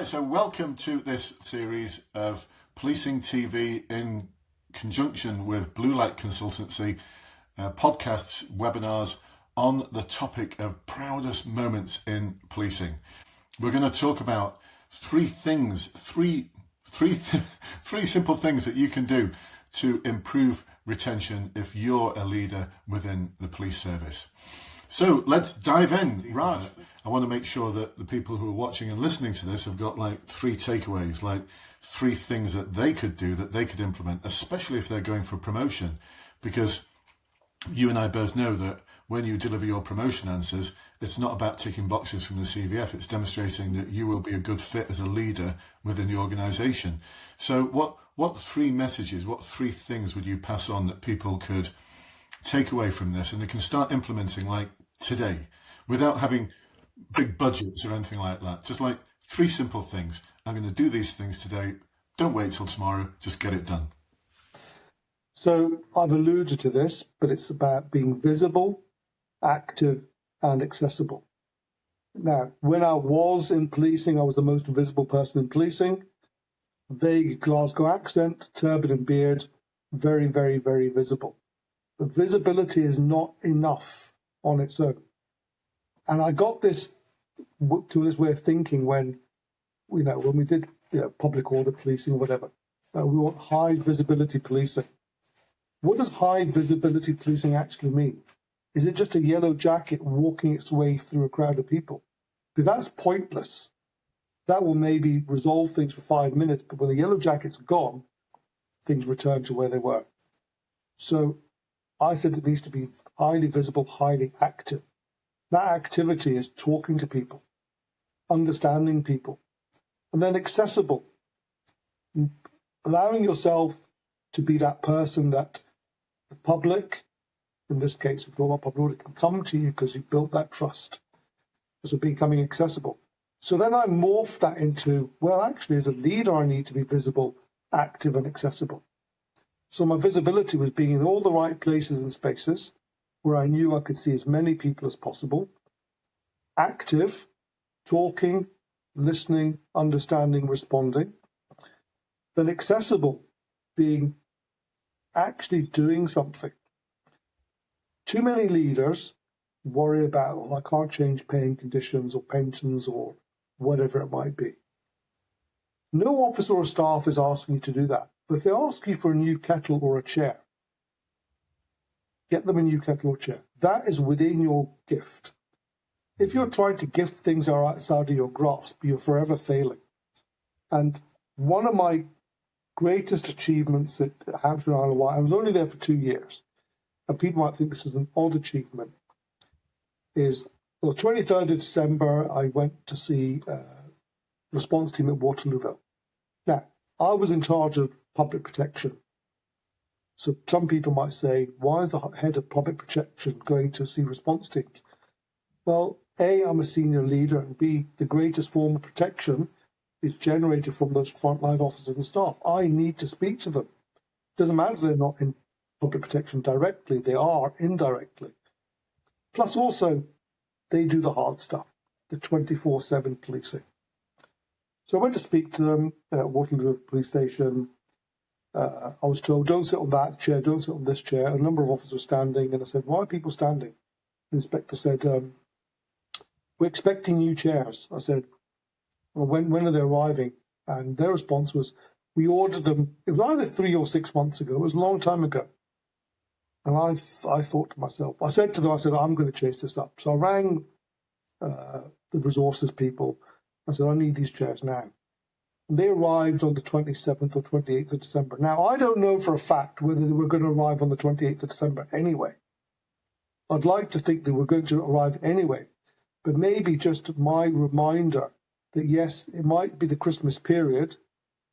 Right, so welcome to this series of Policing TV in conjunction with Blue Light Consultancy, podcasts, webinars on the topic of proudest moments in policing. We're going to talk about three simple things that you can do to improve retention if you're a leader within the police service. So let's dive in. Raj, I want to make sure that the people who are watching and listening to this have got like three takeaways, like three things that they could do, that they could implement, especially if they're going for promotion. Because you and I both know that when you deliver your promotion answers, it's not about ticking boxes from the CVF. It's demonstrating that you will be a good fit as a leader within the organisation. So what three messages, what three things would you pass on that people could take away from this and they can start implementing like today without having big budgets or anything like that? Just like three simple things. I'm going to do these things today. Don't wait till tomorrow. Just get it done. So I've alluded to this, but it's about being visible, active, and accessible. Now, when I was in policing, I was the most visible person in policing. Vague Glasgow accent, turban and beard, very, very, very visible. But visibility is not enough on its own. And I got this to this way of thinking when we did public order policing or whatever. We want high visibility policing. What does high visibility policing actually mean? Is it just a yellow jacket walking its way through a crowd of people? Because that's pointless. That will maybe resolve things for 5 minutes, but when the yellow jacket's gone, things return to where they were. So I said it needs to be highly visible, highly active. That activity is talking to people, understanding people, and then accessible. Allowing yourself to be that person that the public, in this case, if you're not public, can come to you because you've built that trust. So becoming accessible. So then I morphed that into, well, actually, as a leader, I need to be visible, active, and accessible. So my visibility was being in all the right places and spaces where I knew I could see as many people as possible. Active, talking, listening, understanding, responding. Then accessible, being actually doing something. Too many leaders worry about, I can't change paying conditions or pensions or whatever it might be. No officer or staff is asking you to do that. But if they ask you for a new kettle or a chair, get them a new kettle or chair. That is within your gift. If you're trying to gift things that are outside of your grasp, you're forever failing. And one of my greatest achievements at Hampshire and Isle of Wight, I was only there for 2 years, and people might think this is an odd achievement, is, well, the 23rd of December, I went to see response team at Waterlooville. Now, I was in charge of public protection. So some people might say, why is the head of public protection going to see response teams? Well, A, I'm a senior leader, and B, the greatest form of protection is generated from those frontline officers and staff. I need to speak to them. It doesn't matter if they're not in public protection directly, they are indirectly. Plus also, they do the hard stuff, the 24/7 policing. So I went to speak to them at Waterloo Police Station. I was told, don't sit on that chair, don't sit on this chair. A number of officers were standing, and I said, why are people standing? The inspector said, we're expecting new chairs. I said, well, when are they arriving? And their response was, we ordered them, it was either 3 or 6 months ago, it was a long time ago. And I thought to myself, I said to them, I'm going to chase this up. So I rang the resources people. I said, I need these chairs now. And they arrived on the 27th or 28th of December. Now, I don't know for a fact whether they were going to arrive on the 28th of December anyway. I'd like to think they were going to arrive anyway, but maybe just my reminder that, yes, it might be the Christmas period,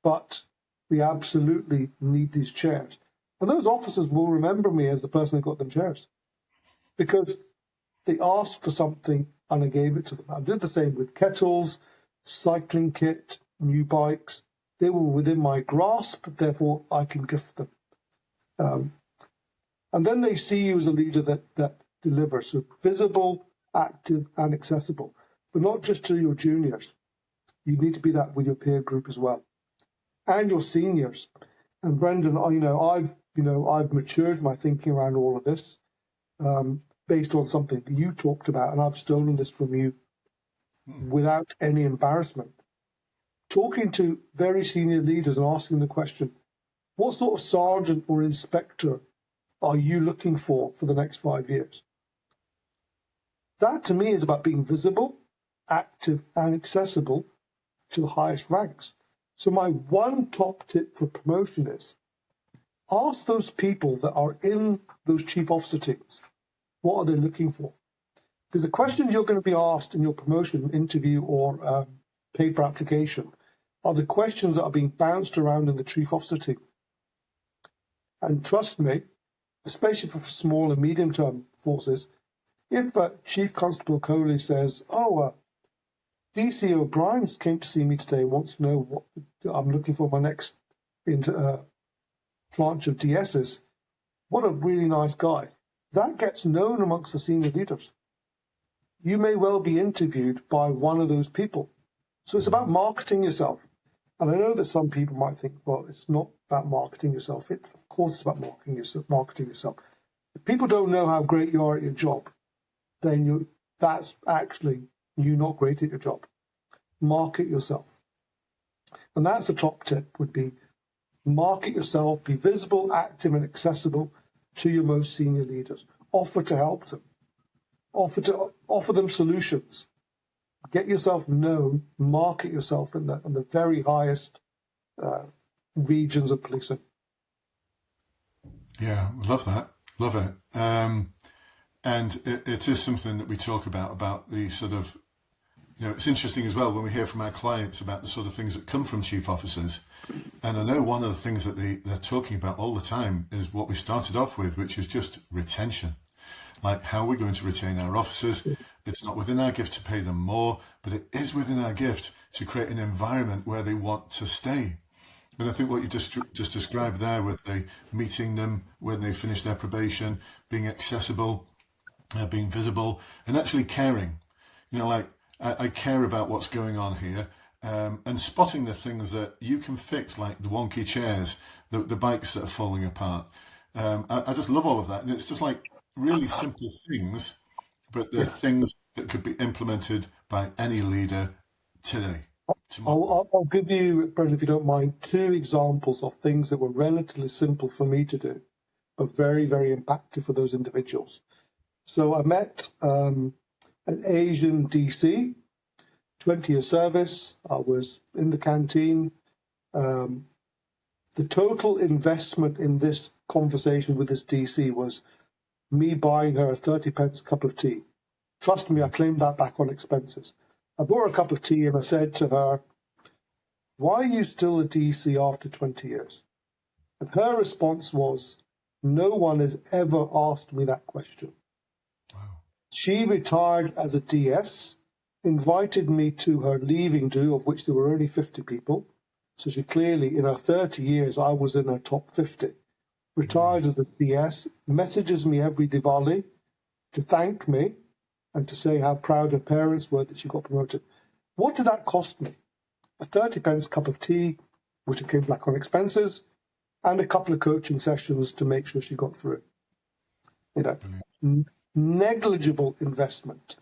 but we absolutely need these chairs. And those officers will remember me as the person who got them chairs because they asked for something and I gave it to them. I did the same with kettles, cycling kit, new bikes. They were within my grasp, therefore I can gift them. And then they see you as a leader that delivers. So visible, active, and accessible, but not just to your juniors. You need to be that with your peer group as well, and your seniors. And Brendan, I've matured my thinking around all of this based on something that you talked about, and I've stolen this from you without any embarrassment. Talking to very senior leaders and asking the question, what sort of sergeant or inspector are you looking for the next 5 years? That to me is about being visible, active, and accessible to the highest ranks. So my one top tip for promotion is ask those people that are in those chief officer teams, what are they looking for? Because the questions you're going to be asked in your promotion interview or paper application are the questions that are being bounced around in the chief officer team. And trust me, especially for small and medium-term forces, if Chief Constable Kohli says, DC O'Brien came to see me today and wants to know what I'm looking for my next tranche of DSs, what a really nice guy. That gets known amongst the senior leaders. You may well be interviewed by one of those people. So it's about marketing yourself. And I know that some people might think, well, it's not about marketing yourself. Of course it's about marketing yourself. If people don't know how great you are at your job, then that's actually you not great at your job. Market yourself. And that's the top tip would be market yourself, be visible, active and accessible to your most senior leaders. Offer to help them. Offer them solutions. Get yourself known, market yourself in the very highest regions of policing. Yeah, love that. Love it. And it is something that we talk about the sort of, it's interesting as well when we hear from our clients about the sort of things that come from chief officers. And I know one of the things that they're talking about all the time is what we started off with, which is just retention. Like, how are we going to retain our officers? It's not within our gift to pay them more, but it is within our gift to create an environment where they want to stay. And I think what you just described there with the meeting them when they finish their probation, being accessible, being visible, and actually caring. I care about what's going on here, and spotting the things that you can fix, like the wonky chairs, the bikes that are falling apart. I just love all of that. And it's just like really simple things, but they're things that could be implemented by any leader today. I'll give you, Brendan, if you don't mind, 2 examples of things that were relatively simple for me to do, but very, very impactful for those individuals. So I met an Asian DC, 20-year service. I was in the canteen. The total investment in this conversation with this DC was me buying her a 30p cup of tea. Trust me, I claimed that back on expenses. I bought her a cup of tea and I said to her, why are you still a DC after 20 years? And her response was, no one has ever asked me that question. Wow. She retired as a DS, invited me to her leaving do, of which there were only 50 people. So she clearly, in her 30 years, I was in her top 50. Retired as a DS, messages me every Diwali to thank me and to say how proud her parents were that she got promoted. What did that cost me? A 30p cup of tea, which came back on expenses, and a couple of coaching sessions to make sure she got through. Negligible investment.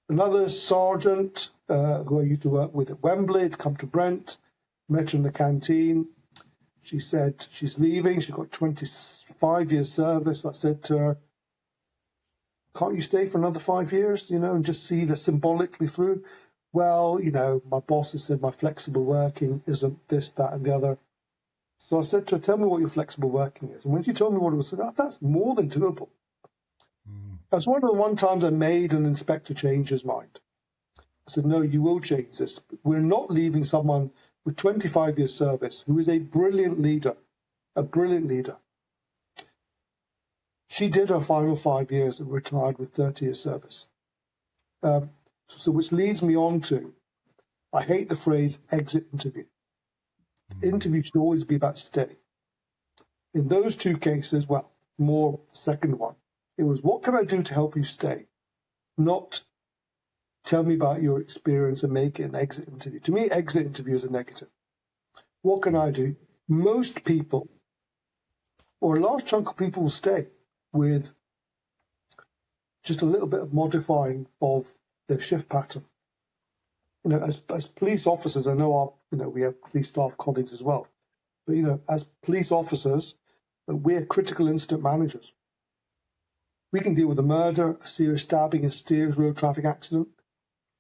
Another sergeant who I used to work with at Wembley had come to Brent, met her in the canteen. She said she's leaving. She got 25 years service. I said to her, can't you stay for another 5 years, and just see this symbolically through? Well, my boss has said my flexible working isn't this, that, and the other. So I said to her, tell me what your flexible working is. And when she told me what it was, I said, that's more than doable. That's one of the one times I made an inspector change his mind. I said, no, you will change this. We're not leaving someone with 25 years service who is a brilliant leader. She did her final 5 years and retired with 30 years service. So which leads me on to, I hate the phrase exit interview. The interview should always be about stay. In those 2 cases, well, more second one, it was what can I do to help you stay? Not tell me about your experience and make it an exit interview. To me, exit interviews are negative. What can I do? Most people, or a large chunk of people, will stay with just a little bit of modifying of their shift pattern. As police officers, I know we have police staff colleagues as well, but as police officers, we're critical incident managers. We can deal with a murder, a serious stabbing, a serious road traffic accident.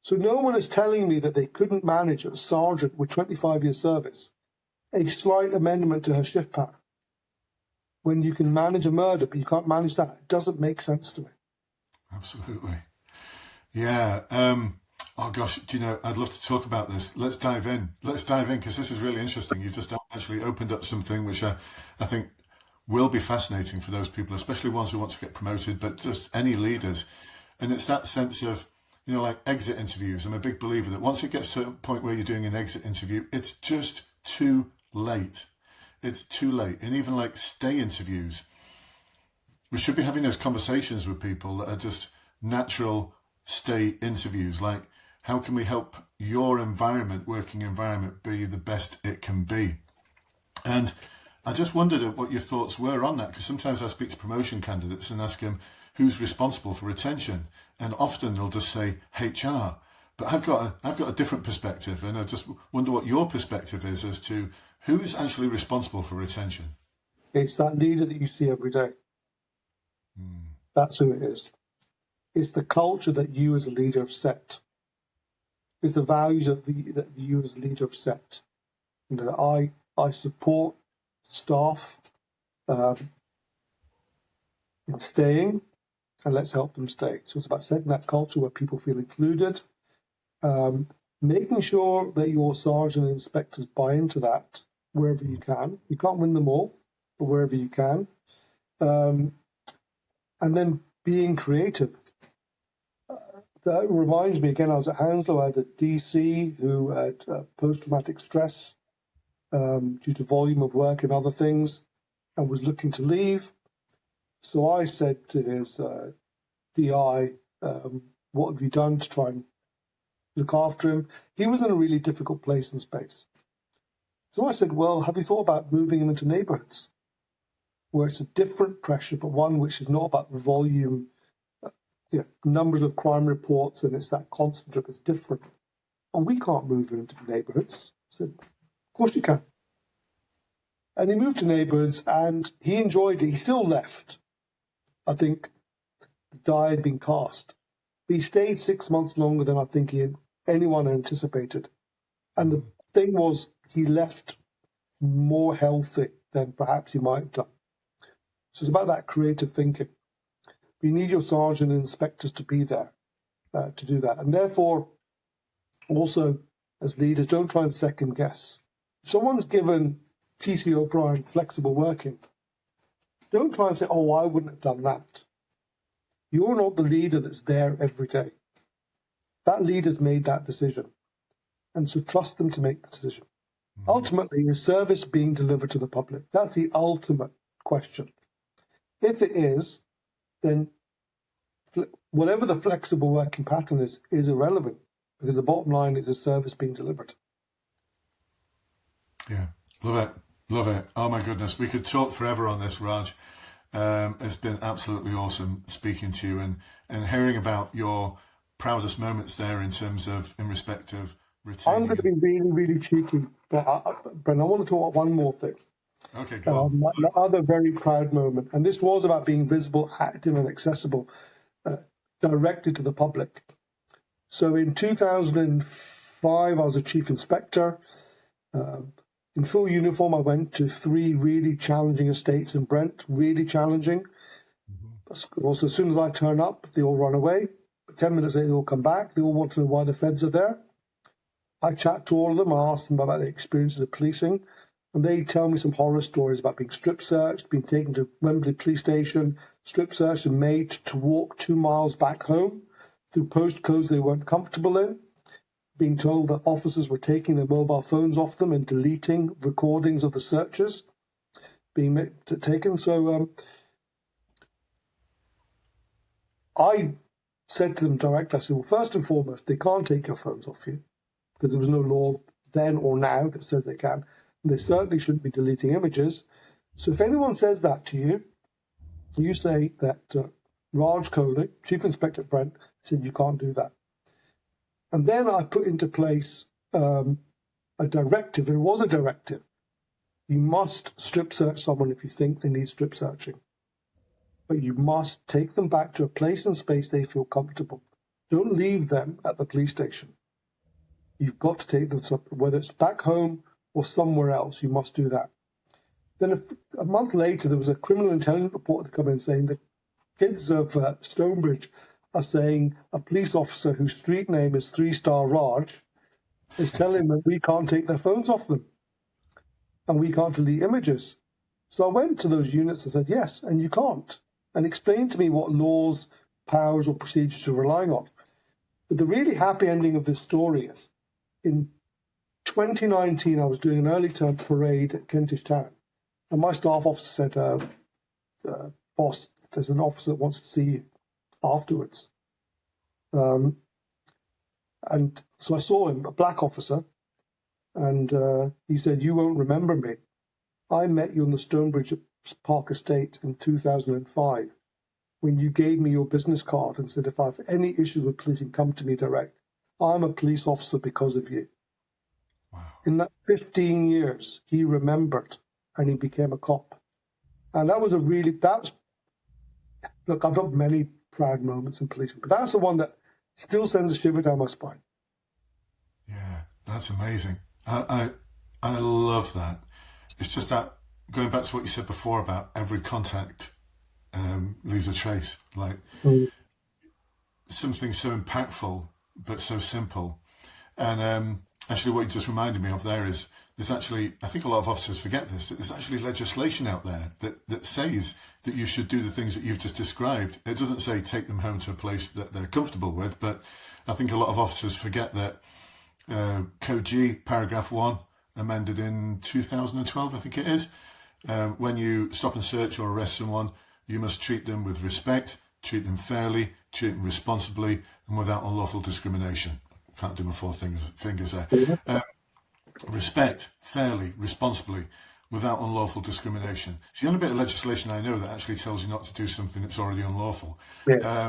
So no one is telling me that they couldn't manage a sergeant with 25 years service a slight amendment to her shift pattern. When you can manage a murder, but you can't manage that, it doesn't make sense to me. Absolutely. Yeah. Oh gosh, I'd love to talk about this. Let's dive in because this is really interesting. You've just actually opened up something which I think will be fascinating for those people, especially ones who want to get promoted, but just any leaders. And it's that sense of, like exit interviews. I'm a big believer that once it gets to a point where you're doing an exit interview, it's just too late. It's too late. And even like stay interviews, we should be having those conversations with people that are just natural stay interviews. Like, how can we help your working environment, be the best it can be? And I just wondered what your thoughts were on that, because sometimes I speak to promotion candidates and ask them who's responsible for retention, and often they'll just say HR. But I've got a different perspective, and I just wonder what your perspective is as to who's actually responsible for retention. It's that leader that you see every day. That's who it is. It's the culture that you as a leader have set. It's the values that you as a leader have set. I support staff in staying, and let's help them stay. So it's about setting that culture where people feel included, making sure that your sergeant and inspectors buy into that wherever you can. You can't win them all, but wherever you can. And then being creative. That reminds me, again, I was at Hounslow, I had a DC who had post-traumatic stress due to volume of work and other things, and was looking to leave. So I said to his DI, what have you done to try and look after him? He was in a really difficult place in space. So I said, well, have you thought about moving him into neighbourhoods where it's a different pressure, but one which is not about volume, numbers of crime reports, and it's that constant drip, it's different. And we can't move him into neighbourhoods. I said, of course you can. And he moved to neighbourhoods, and he enjoyed it. He still left. I think the die had been cast. But he stayed 6 months longer than I think anyone anticipated. And the thing was, he left more healthy than perhaps he might have done. So it's about that creative thinking. You need your sergeant and inspectors to be there to do that. And therefore, also, as leaders, don't try and second guess. If someone's given PC O'Brien flexible working, don't try and say, oh, I wouldn't have done that. You're not the leader that's there every day. That leader's made that decision. And so trust them to make the decision. Mm-hmm. Ultimately, is service being delivered to the public? That's the ultimate question. If it is, then whatever the flexible working pattern is irrelevant, because the bottom line is a service being delivered. Yeah, love it. Oh my goodness, we could talk forever on this, Raj. It's been absolutely awesome speaking to you and hearing about your proudest moments there in respect of retaining. I'm going to be really, really cheeky, but I want to talk about one more thing. Okay, go on. My other very proud moment, and this was about being visible, active, and accessible directly to the public. So in 2005, I was a chief inspector. In full uniform, I went to 3 really challenging estates in Brent, really challenging. Mm-hmm. Also, as soon as I turn up, they all run away. But 10 minutes later, they all come back. They all want to know why the feds are there. I chat to all of them. I ask them about their experiences of policing. And they tell me some horror stories about being strip searched, being taken to Wembley police station, strip searched and made to walk 2 miles back home through postcodes they weren't comfortable in, being told that officers were taking their mobile phones off them and deleting recordings of the searches being taken. So I said to them directly, I said, well, first and foremost, they can't take your phones off you because there was no law then or now that says they can. And they certainly shouldn't be deleting images. So if anyone says that to you, you say that Raj Kohli, Chief Inspector Brent, said you can't do that. And then I put into place a directive. It was a directive. You must strip search someone if you think they need strip searching. But you must take them back to a place and space they feel comfortable. Don't leave them at the police station. You've got to take them, whether it's back home or somewhere else, you must do that. Then a month later, there was a criminal intelligence report to come in saying the kids of Stonebridge are saying a police officer whose street name is 3-Star Raj is telling them we can't take their phones off them and we can't delete images. So I went to those units and said, yes, and you can't, and explained to me what laws, powers or procedures you're relying on. But the really happy ending of this story is, in 2019, I was doing an early term parade at Kentish Town, and my staff officer said, boss, there's an officer that wants to see you afterwards. And so I saw him, a black officer, and he said, you won't remember me. I met you on the Stonebridge Park Estate in 2005 when you gave me your business card and said, if I have any issue with policing, come to me direct. I'm a police officer because of you. Wow. In that 15 years, he remembered and he became a cop. And that was look, I've got many proud moments in policing, but that's the one that still sends a shiver down my spine. Yeah, that's amazing. I love that. It's just that, going back to what you said before about every contact leaves a trace, like something so impactful but so simple. And actually what you just reminded me of there is, there's actually, I think a lot of officers forget this, that there's actually legislation out there that says that you should do the things that you've just described. It doesn't say take them home to a place that they're comfortable with, but I think a lot of officers forget that Code G, paragraph 1, amended in 2012, I think it is. When you stop and search or arrest someone, you must treat them with respect, treat them fairly, treat them responsibly, and without unlawful discrimination. Can't do my four fingers there. Respect, fairly, responsibly, without unlawful discrimination. It's the only bit of legislation I know that actually tells you not to do something that's already unlawful. Yeah.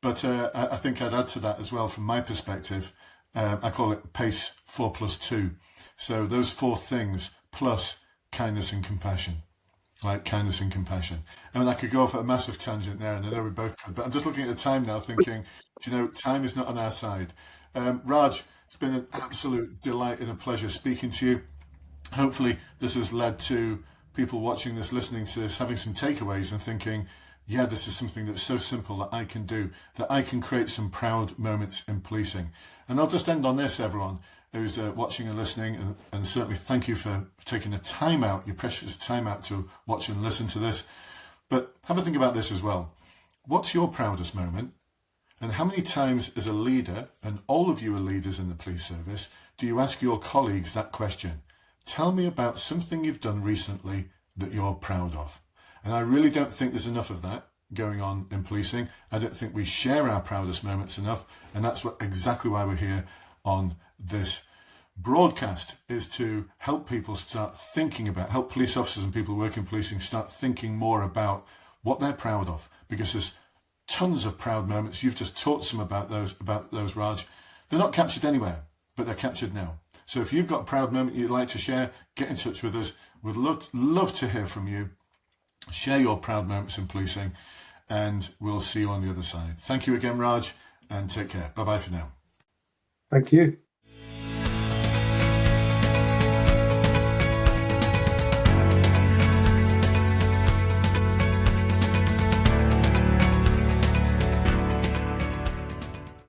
But I think I'd add to that as well, from my perspective. I call it PACE 4+2. So those four things plus kindness and compassion. Like kindness and compassion. I mean, I could go off at a massive tangent there, and I know we both could, but I'm just looking at the time now thinking, time is not on our side. Raj, it's been an absolute delight and a pleasure speaking to you. Hopefully this has led to people watching this, listening to this, having some takeaways and thinking, yeah, this is something that's so simple that I can do, that I can create some proud moments in policing. And I'll just end on this, everyone who's watching and listening, and certainly thank you for taking the time out, your precious time out, to watch and listen to this. But have a think about this as well. What's your proudest moment? And how many times as a leader, and all of you are leaders in the police service, do you ask your colleagues that question? Tell me about something you've done recently that you're proud of. And I really don't think there's enough of that going on in policing. I don't think we share our proudest moments enough. And that's exactly why we're here on this broadcast, is to help people start thinking about, help police officers and people working in policing start thinking more about what they're proud of. Because there's tons of proud moments. You've just taught some about those, Raj. They're not captured anywhere, but they're captured now. So if you've got a proud moment you'd like to share, get in touch with us. We'd love to hear from you. Share your proud moments in policing, and we'll see you on the other side. Thank you again, Raj, and take care. Bye-bye for now. Thank you.